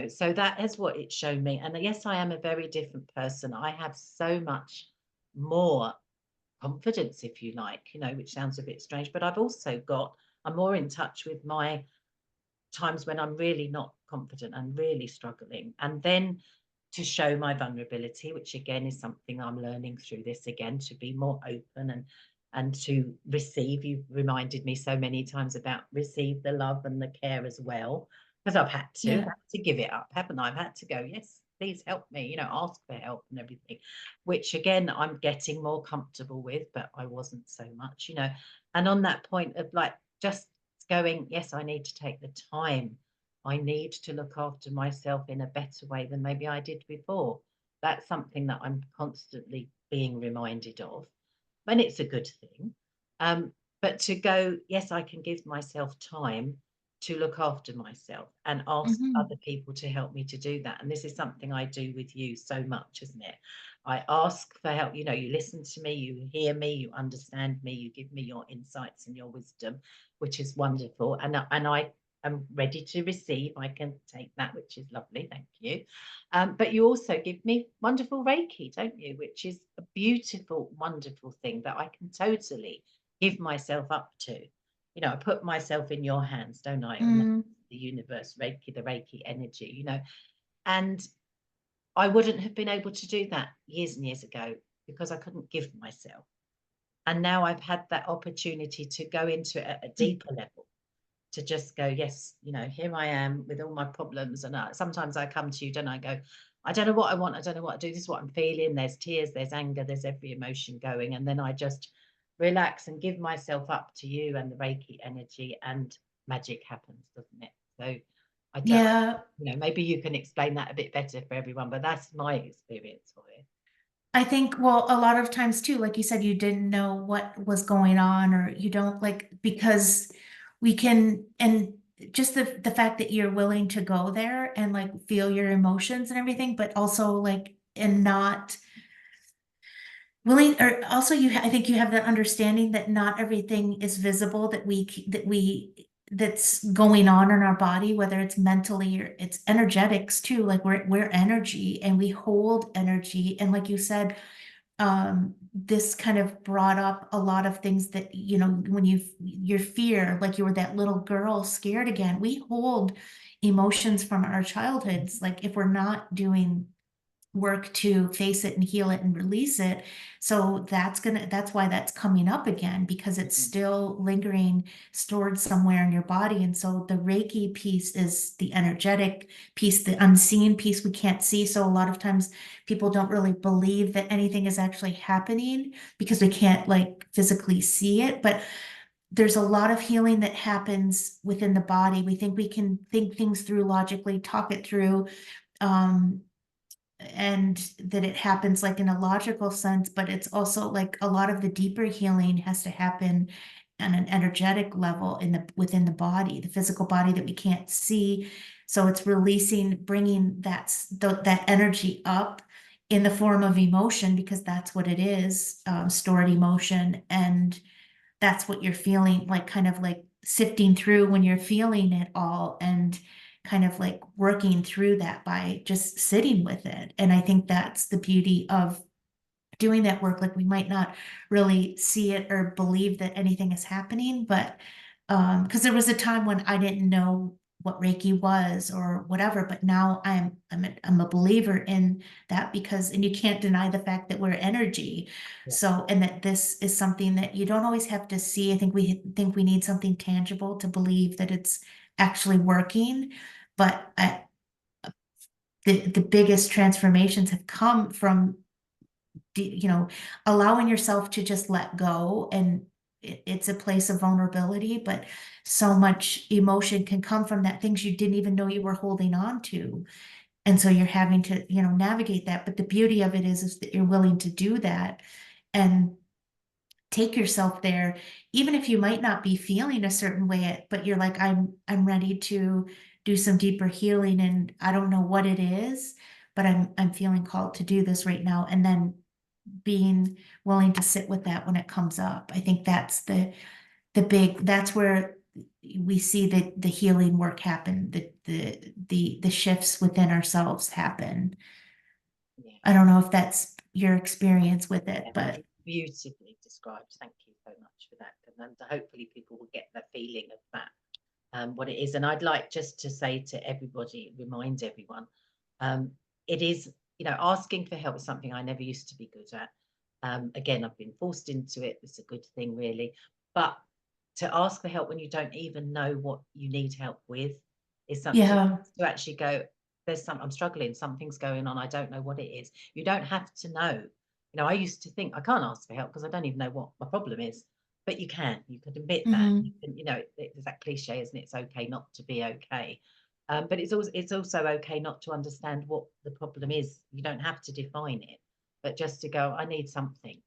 So that is what it's shown me. And yes, I am a very different person. I have so much more confidence, if you like, which sounds a bit strange, but I'm more in touch with my times when I'm really not confident and really struggling. And then to show my vulnerability, which again is something I'm learning through this again, to be more open and to receive. You've reminded me so many times about receive the love and the care as well, because I've had Yeah. to give it up, haven't I? I've had to go, yes, please help me, ask for help and everything, which again I'm getting more comfortable with, but I wasn't so much. And on that point of like just going, yes, I need to take the time. I need to look after myself in a better way than maybe I did before. That's something that I'm constantly being reminded of. And it's a good thing. Um, but to go, yes, I can give myself time to look after myself and ask Mm-hmm. other people to help me to do that. And this is something I do with you so much, isn't it? I ask for help. You listen to me, you hear me, you understand me, you give me your insights and your wisdom, which is wonderful. And I am ready to receive. I can take that, which is lovely. Thank you. But you also give me wonderful Reiki, don't you? Which is a beautiful, wonderful thing that I can totally give myself up to. I put myself in your hands, don't I? And Mm-hmm. the universe, Reiki, the Reiki energy, and I wouldn't have been able to do that years and years ago because I couldn't give myself. And now I've had that opportunity to go into it at a deeper level, to just go, yes, here I am with all my problems. And sometimes I come to you, don't I? Go, I don't know what I want. I don't know what to do. This is what I'm feeling. There's tears, there's anger, there's every emotion going. And then I just relax and give myself up to you and the Reiki energy, and magic happens, doesn't it? So I don't, Yeah. maybe you can explain that a bit better for everyone, but that's my experience of it. I think, well, a lot of times too, like you said, you didn't know what was going on, or you don't like, because we can, and just the fact that you're willing to go there and like feel your emotions and everything, but also like, and not willing, or also I think you have the understanding that not everything is visible, that's going on in our body, whether it's mentally or it's energetics too. Like we're energy and we hold energy. And like you said, this kind of brought up a lot of things that, when your fear, like you were that little girl scared again. We hold emotions from our childhoods. Like if we're not doing work to face it and heal it and release it. So that's why that's coming up again, because it's Mhm. still lingering, stored somewhere in your body. And so the Reiki piece is the energetic piece, the unseen piece we can't see. So a lot of times people don't really believe that anything is actually happening because we can't like physically see it. But there's a lot of healing that happens within the body. We think we can think things through logically, talk it through. Um, and that it happens like in a logical sense, but it's also like a lot of the deeper healing has to happen on an energetic level within the body, the physical body that we can't see. So it's releasing, bringing that energy up in the form of emotion, because that's what it is, stored emotion. And that's what you're feeling, like kind of like sifting through when you're feeling it all. And kind of like working through that by just sitting with it. And I think that's the beauty of doing that work. Like we might not really see it or believe that anything is happening, but because there was a time when I didn't know what Reiki was or whatever, but now I'm a believer in that, because and you can't deny the fact that we're energy. Yeah. So and that this is something that you don't always have to see. I think we need something tangible to believe that it's actually working. But the biggest transformations have come from allowing yourself to just let go. And it's a place of vulnerability, but so much emotion can come from that, things you didn't even know you were holding on to. And so you're having to, navigate that. But the beauty of it is that you're willing to do that and take yourself there, even if you might not be feeling a certain way, but you're like, I'm ready to do some deeper healing, and I don't know what it is, but I'm feeling called to do this right now. And then being willing to sit with that when it comes up. I think that's that's where we see the healing work happen, the shifts within ourselves happen. Yeah. I don't know if that's your experience with it, Yeah, but it's beautifully described. Thank you so much for that. And hopefully people will get the feeling of that, what it is. And I'd like just to say to everybody, remind everyone, um, it is, asking for help is something I never used to be good at. Again, I've been forced into it. It's a good thing, really. But to ask for help when you don't even know what you need help with is something yeah. to actually go, I'm struggling, something's going on, I don't know what it is. You don't have to know. I used to think I can't ask for help because I don't even know what my problem is. But you can admit that. You Mm-hmm. can, it's that cliche, isn't it? It's okay not to be okay. But it's also okay not to understand what the problem is. You don't have to define it, but just to go, I need something,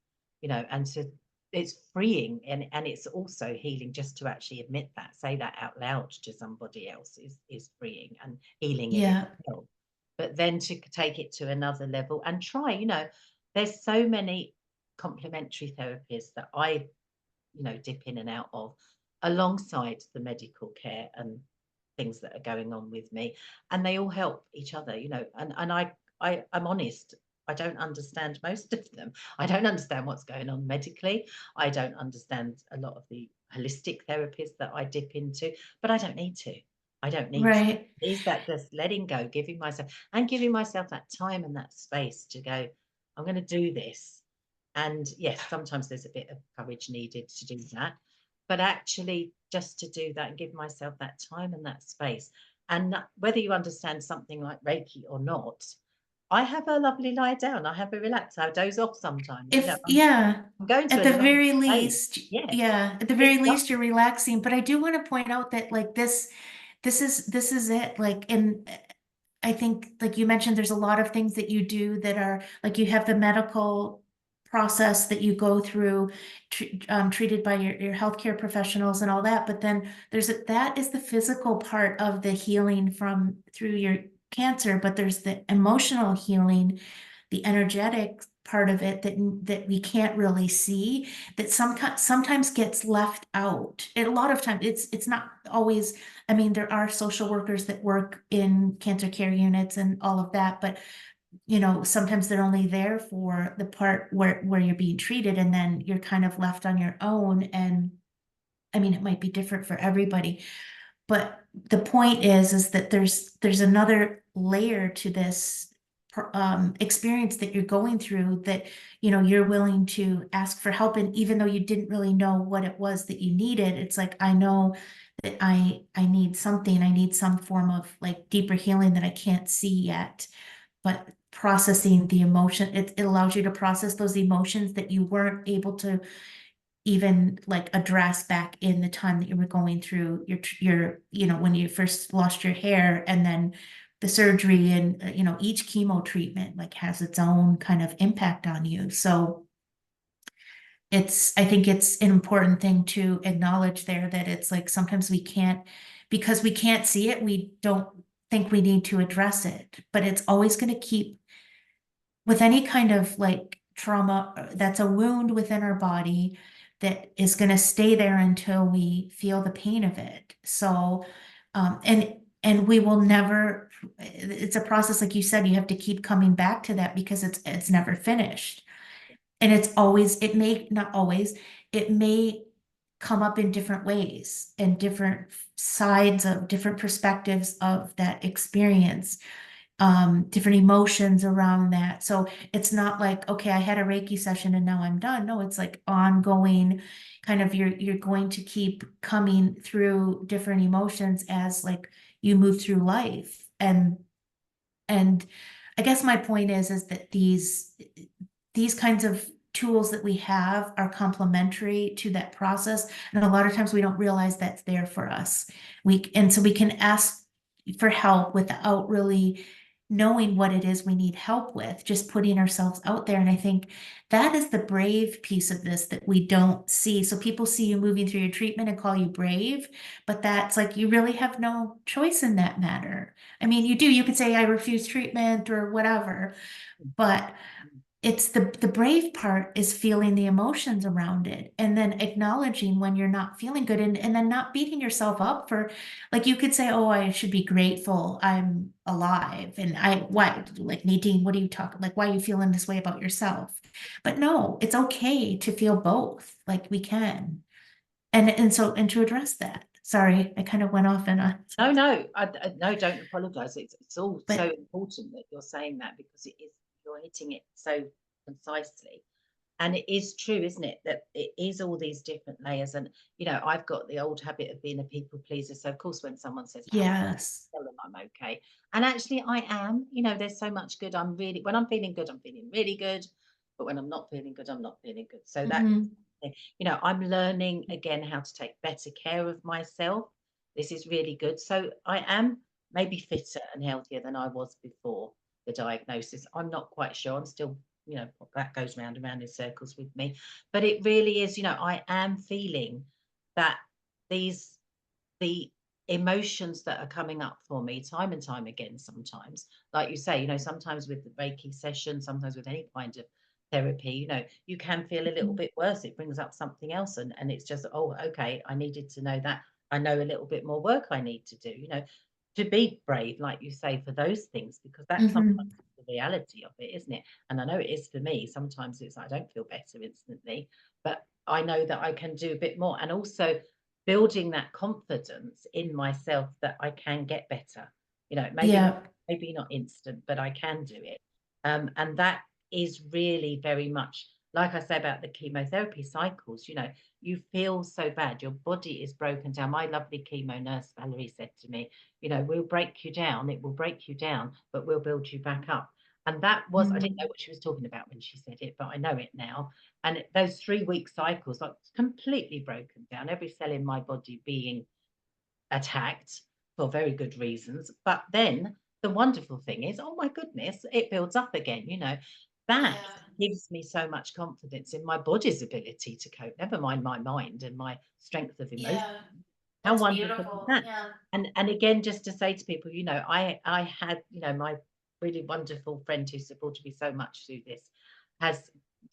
and to it's freeing, and it's also healing just to actually admit that, say that out loud to somebody else is freeing and healing in Yeah. itself. But then to take it to another level and try, there's so many complementary therapies that I dip in and out of alongside the medical care and things that are going on with me, and they all help each other, and I'm honest, I don't understand most of them. I don't understand what's going on medically. I don't understand a lot of the holistic therapies that I dip into, but I don't need to. I don't need to. Right. Is that just letting go, giving myself that time and that space to go, I'm going to do this. And yes, sometimes there's a bit of courage needed to do that, but actually just to do that and give myself that time and that space. And whether you understand something like Reiki or not, I have a lovely lie down. I have a relax. I doze off sometimes. If yeah, I'm going to at a the nice very place. least, Yeah, yeah, at the it's very least you're lovely. relaxing. But I do want to point out that like this is it. Like, and I think like you mentioned, there's a lot of things that you do that are like you have the medical process that you go through, treated by your healthcare professionals and all that. But then that is the physical part of the healing from through your cancer. But there's the emotional healing, the energetic part of it that we can't really see, that sometimes gets left out. And a lot of times it's not always. I mean, there are social workers that work in cancer care units and all of that, but sometimes they're only there for the part where you're being treated, and then you're kind of left on your own. And I mean, it might be different for everybody, but the point is that there's another layer to this experience that you're going through, that you're willing to ask for help. And even though you didn't really know what it was that you needed, it's like, I know that I need something. I need some form of like deeper healing that I can't see yet. But processing the emotion, it allows you to process those emotions that you weren't able to even like address back in the time that you were going through your when you first lost your hair, and then the surgery, and each chemo treatment like has its own kind of impact on you. So I think it's an important thing to acknowledge there, that it's like sometimes because we can't see it, we don't think we need to address it, but it's always going to keep, with any kind of like trauma, that's a wound within our body that is going to stay there until we feel the pain of it. So, and And we will never, it's a process, like you said, you have to keep coming back to that because it's never finished. And it's always, it may, not always, it may come up in different ways and different sides of different perspectives of that experience, different emotions around that. So it's not like, okay, I had a Reiki session and now I'm done. No, it's like ongoing kind of you're going to keep coming through different emotions as like you move through life. And I guess my point is that these kinds of tools that we have are complementary to that process. And a lot of times we don't realize that's there for us. And so we can ask for help without really knowing what it is we need help with, just putting ourselves out there. And I think that is the brave piece of this that we don't see. So people see you moving through your treatment and call you brave, but that's like you really have no choice in that matter. I mean, you do, you could say I refuse treatment or whatever, but it's the brave part is feeling the emotions around it and then acknowledging when you're not feeling good and then not beating yourself up for, like you could say, oh, I should be grateful I'm alive. And why, like Nadine, what are you talking, like, why are you feeling this way about yourself? But no, it's okay to feel both, like we can. And to address that, sorry, I kind of went off in a, No, no, don't apologize. It's all so but important that you're saying that, because it is, you're hitting it so concisely. And it is true, isn't it, that it is all these different layers. And, I've got the old habit of being a people pleaser. So, of course, when someone says, how are you, yes. tell them I'm okay. And actually, I am. There's so much good. When I'm feeling good, I'm feeling really good. But when I'm not feeling good, I'm not feeling good. So that, Mhm. I'm learning again how to take better care of myself. This is really good. So I am maybe fitter and healthier than I was before the diagnosis. I'm not quite sure. I'm still, that goes round and round in circles with me. But it really is, I am feeling that these, the emotions that are coming up for me time and time again, sometimes, like you say, sometimes with the Reiki session, sometimes with any kind of therapy, you can feel a little bit worse. It brings up something else, and it's just, oh, okay, I needed to know that. I know a little bit more work I need to do, to be brave, like you say, for those things, because that's sometimes Mhm. the reality of it, isn't it? And I know it is for me. Sometimes it's I don't feel better instantly, but I know that I can do a bit more. And also building that confidence in myself that I can get better. Yeah. Maybe not instant, but I can do it. And that is really very much like I say about the chemotherapy cycles. You feel so bad, your body is broken down. My lovely chemo nurse Valerie said to me, we'll break you down, it will break you down, but we'll build you back up. And that was, I didn't know Mhm. what she was talking about when she said it, but I know it now. And those 3 week cycles, like completely broken down, every cell in my body being attacked for very good reasons. But then the wonderful thing is, oh my goodness, it builds up again. That Yeah. gives me so much confidence in my body's ability to cope, never mind my mind and my strength of emotion. Yeah. How That's wonderful is beautiful. that? Yeah. And again, just to say to people, I had, my really wonderful friend who supported me so much through this, has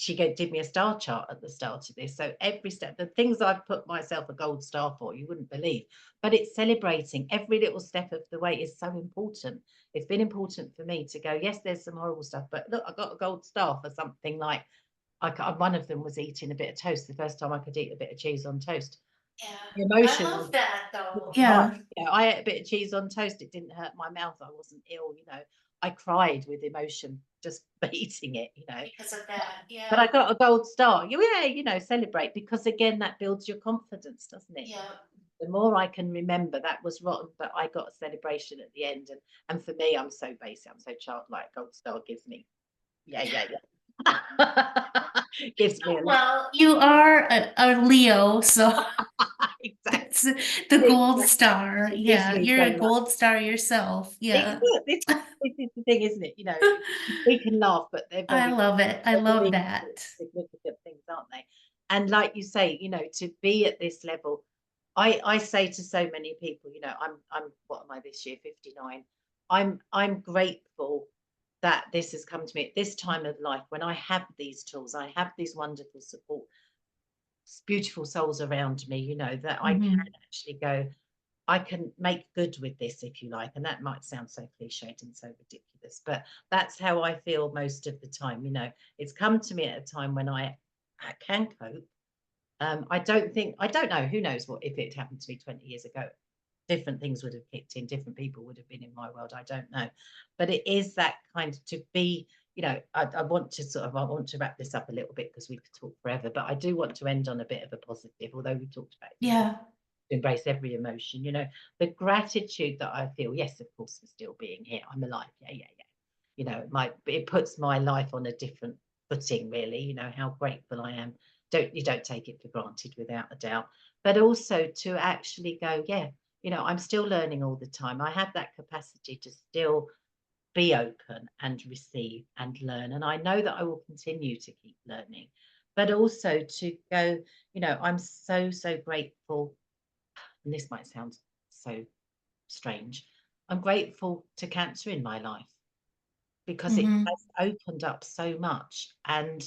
did me a star chart at the start of this. So every step, the things I've put myself a gold star for, you wouldn't believe. But it's celebrating every little step of the way is so important. It's been important for me to go, yes, there's some horrible stuff, but look, I got a gold star for something like one of them was eating a bit of toast, the first time I could eat a bit of cheese on toast. Yeah. The I emotion love was that though. right. Yeah. I ate a bit of cheese on toast. It didn't hurt my mouth. I wasn't ill. I cried with emotion just eating it. Because of that. But I Yeah. got a gold star. Yeah, celebrate, because again, that builds your confidence, doesn't it? Yeah. The more I can remember that was rotten, but I got a celebration at the end, and for me, I'm so basic. I'm so childlike. Gold star gives me, yeah. Gives me a Well, you are a Leo, so exactly. it's the gold Exactly. star. It gives Yeah, me you're so a much. gold star yourself. Yeah. This is the thing, isn't it? We can laugh, but they're I love it. I they're love very that. significant things, aren't they? And like you say, to be at this level, I say to so many people, I'm what am I this year, 59. I'm grateful that this has come to me at this time of life when I have these tools, I have these wonderful support, beautiful souls around me, that I can Mhm. actually go, I can make good with this, if you like. And that might sound so cliched and so ridiculous, but that's how I feel most of the time. You know, it's come to me at a time when I can cope. I don't know, who knows what, if it happened to me 20 years ago, different things would have kicked in, different people would have been in my world. I don't know. But it is that kind of to be, you know, I want to wrap this up a little bit because we could talk forever, but I do want to end on a bit of a positive, although we talked about it, Yeah. to embrace every emotion, you know, the gratitude that I feel, yes, of course, for still being here. I'm alive. Yeah, yeah, yeah. You know, it puts my life on a different footing, really, you know, how grateful I am. Don't take it for granted, without a doubt. But also to actually go, yeah, you know, I'm still learning all the time. I have that capacity to still be open and receive and learn. And I know that I will continue to keep learning, but also to go, you know, I'm so, so grateful. And this might sound so strange. I'm grateful to cancer in my life because it Mm-hmm. has opened up so much. And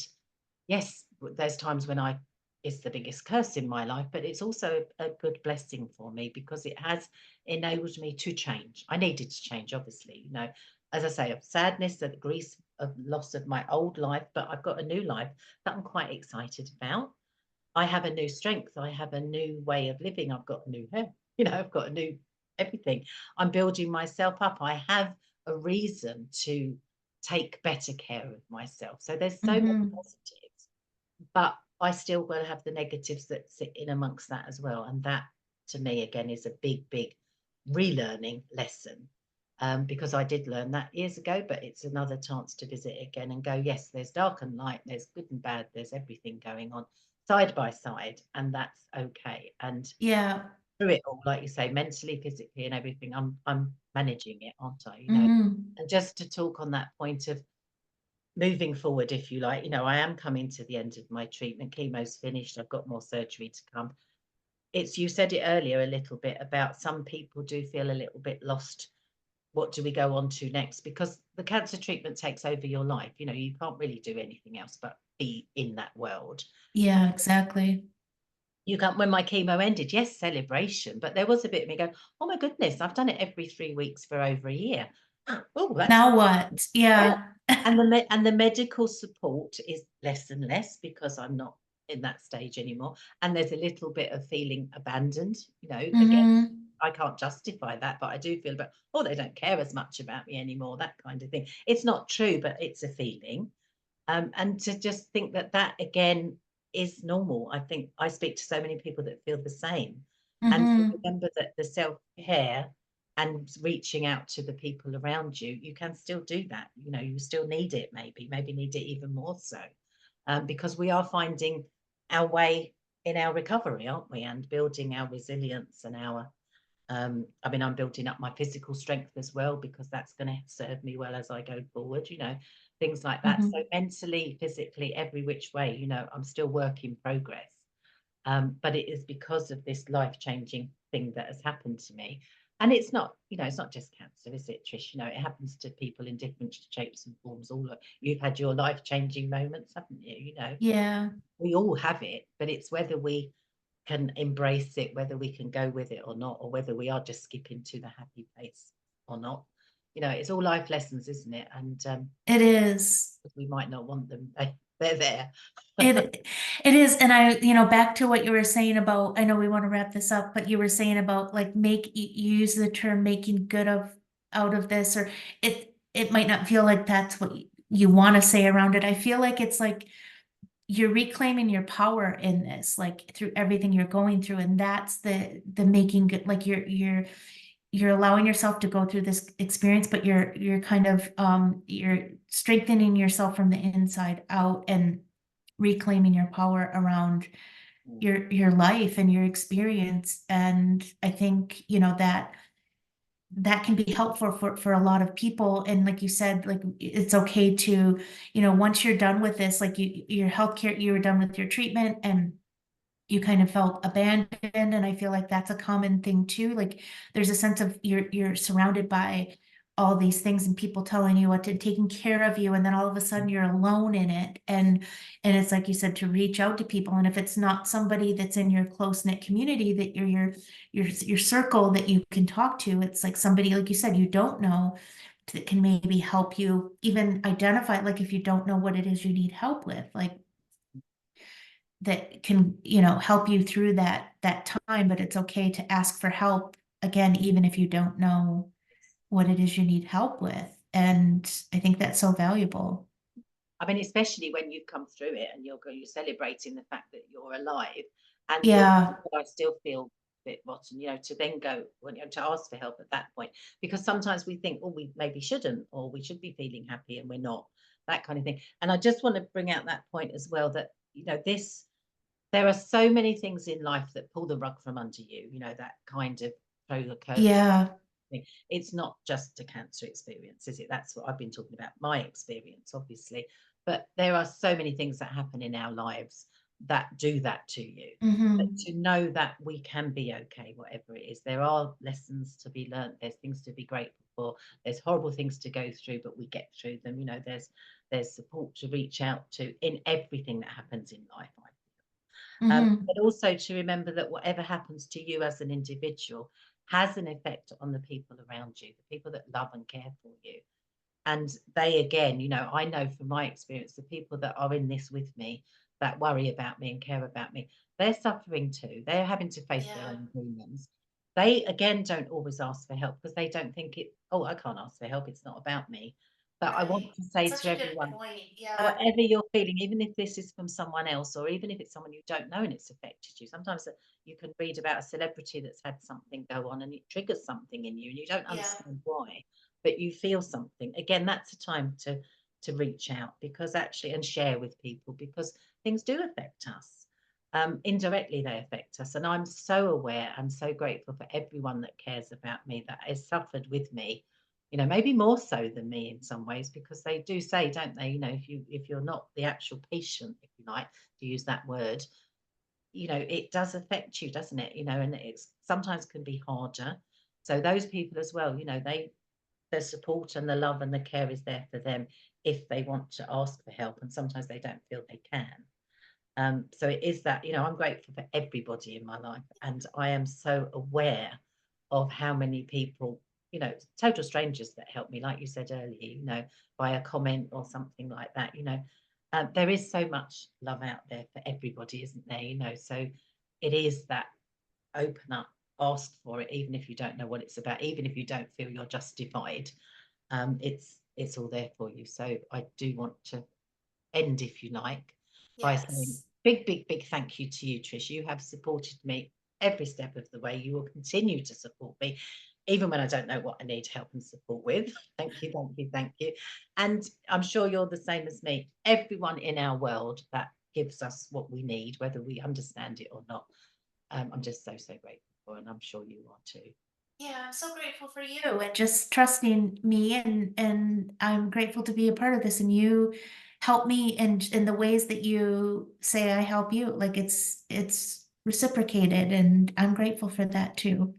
yes, there's times when it's the biggest curse in my life, but it's also a good blessing for me because it has enabled me to change. I needed to change, obviously, you know, as I say, of sadness, of grief, of loss of my old life, but I've got a new life that I'm quite excited about. I have a new strength. I have a new way of living. I've got new hair. You know, I've got a new everything. I'm building myself up. I have a reason to take better care of myself. So there's so many Mm-hmm. positives, but I still will have the negatives that sit in amongst that as well. And that, to me, again, is a big, big relearning lesson. Because I did learn that years ago, but it's another chance to visit again and go, yes, there's dark and light, there's good and bad, there's everything going on side by side, and that's okay. And Yeah. through it all, like you say, mentally, physically, and everything, I'm managing it, aren't I? You know, Mm-hmm. and just to talk on that point of moving forward, if you like, you know, I am coming to the end of my treatment. Chemo's finished. I've got more surgery to come. It's, you said it earlier a little bit about some people do feel a little bit lost. What do we go on to next? Because the cancer treatment takes over your life. You know, you can't really do anything else but be in that world. Yeah, exactly. You can't, when my chemo ended, yes, celebration, but there was a bit of me going, oh my goodness, I've done it every 3 weeks for over a year. Oh, that's Now what? yeah. Yeah. And the medical support is less and less because I'm not in that stage anymore. And there's a little bit of feeling abandoned, you know, again, Mm-hmm. I can't justify that, but I do feel about, oh, they don't care as much about me anymore, that kind of thing. It's not true, but it's a feeling. And to just think that that again is normal. I think I speak to so many people that feel the same. And to Mm-hmm. remember that the self-care and reaching out to the people around you, you can still do that. You know, you still need it, maybe need it even more so. Because we are finding our way in our recovery, aren't we? And building our resilience and our I mean, I'm building up my physical strength as well because that's going to serve me well as I go forward, you know, things like that. So Mm-hmm. mentally, physically, every which way, you know, I'm still work in progress. But it is because of this life-changing thing that has happened to me. And it's not, you know, it's not just cancer, is it, Trish? You know, it happens to people in different shapes and forms. You've had your life-changing moments, haven't you? You know, Yeah. we all have it, but it's whether we can embrace it, whether we can go with it or not, or whether we are just skipping to the happy place or not. You know, it's all life lessons, isn't it? And It is. we might not want them, they're there. It is. And I, back to what you were saying about, I know we want to wrap this up, but you were saying about like you use the term making good out of this, or it might not feel like that's what you want to say around it. I feel like it's like you're reclaiming your power in this, like through everything you're going through. And that's the making good, like you're allowing yourself to go through this experience, but you're kind of you're strengthening yourself from the inside out and reclaiming your power around your life and your experience. And I think, that can be helpful for a lot of people. And like you said, like it's okay to, once you're done with this, like your healthcare, you were done with your treatment and you kind of felt abandoned. And I feel like that's a common thing too. Like there's a sense of you're surrounded by all these things and people telling you what to taking care of you, and then all of a sudden you're alone in it. And it's like you said, to reach out to people. And if it's not somebody that's in your close-knit community, that your circle that you can talk to, it's like somebody, like you said, you don't know, that can maybe help you even identify, like if you don't know what it is you need help with, like that can, help you through that time. But it's okay to ask for help again, even if you don't know what it is you need help with. And I think that's so valuable. I mean, especially when you've come through it and you're celebrating the fact that you're alive, and you're Yeah. I still feel a bit rotten, to then go, well, to ask for help at that point, because sometimes we think, oh, we maybe shouldn't, or we should be feeling happy and we're not, that kind of thing. And I just want to bring out that point as well, that there are so many things in life that pull the rug from under you, that kind of roller coaster Yeah. thing. It's not just a cancer experience, is it? That's what I've been talking about, my experience, obviously. But there are so many things that happen in our lives that do that to you. But Mm-hmm. to know that we can be okay, whatever it is, there are lessons to be learned. There's things to be grateful for. There's horrible things to go through, but we get through them. There's support to reach out to in everything that happens in life. Mm-hmm. But also to remember that whatever happens to you as an individual has an effect on the people around you, the people that love and care for you. And they, again, I know from my experience, the people that are in this with me, that worry about me and care about me, they're suffering too. They're having to face their Yeah. own demons. They, again, don't always ask for help because they don't think oh, I can't ask for help. It's not about me. But I want Right. to say Such to a good everyone, point. Yeah. whatever you're feeling, even if this is from someone else, or even if it's someone you don't know and it's affected you, sometimes you can read about a celebrity that's had something go on and it triggers something in you and you don't Yeah. understand why, but you feel something. Again, that's a time to reach out, because actually, and share with people, because things do affect us. Indirectly, they affect us. And I'm so aware, I'm so grateful for everyone that cares about me, that has suffered with me, maybe more so than me in some ways, because they do say, don't they, if you're not the actual patient, if you like to use that word, it does affect you, doesn't it? And it's sometimes can be harder. So those people as well, the support and the love and the care is there for them if they want to ask for help, and sometimes they don't feel they can. So it is that, I'm grateful for everybody in my life, and I am so aware of how many people, total strangers that help me, like you said earlier, by a comment or something like that, there is so much love out there for everybody, isn't there? So it is that, open up, ask for it, even if you don't know what it's about, even if you don't feel you're justified. It's all there for you. So I do want to end, if you like, by saying Yes. big, big, big thank you to you, Trish. You have supported me every step of the way. You will continue to support me, even when I don't know what I need help and support with. Thank you, thank you, thank you. And I'm sure you're the same as me. Everyone in our world that gives us what we need, whether we understand it or not, I'm just so, so grateful for, and I'm sure you are too. Yeah, I'm so grateful for you and just trusting me, and I'm grateful to be a part of this, and you help me in the ways that you say I help you. Like it's reciprocated, and I'm grateful for that too.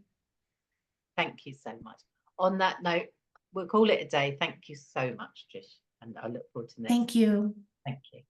Thank you so much. On that note, we'll call it a day. Thank you so much, Trish. And I look forward to next. Thank you. Thank you.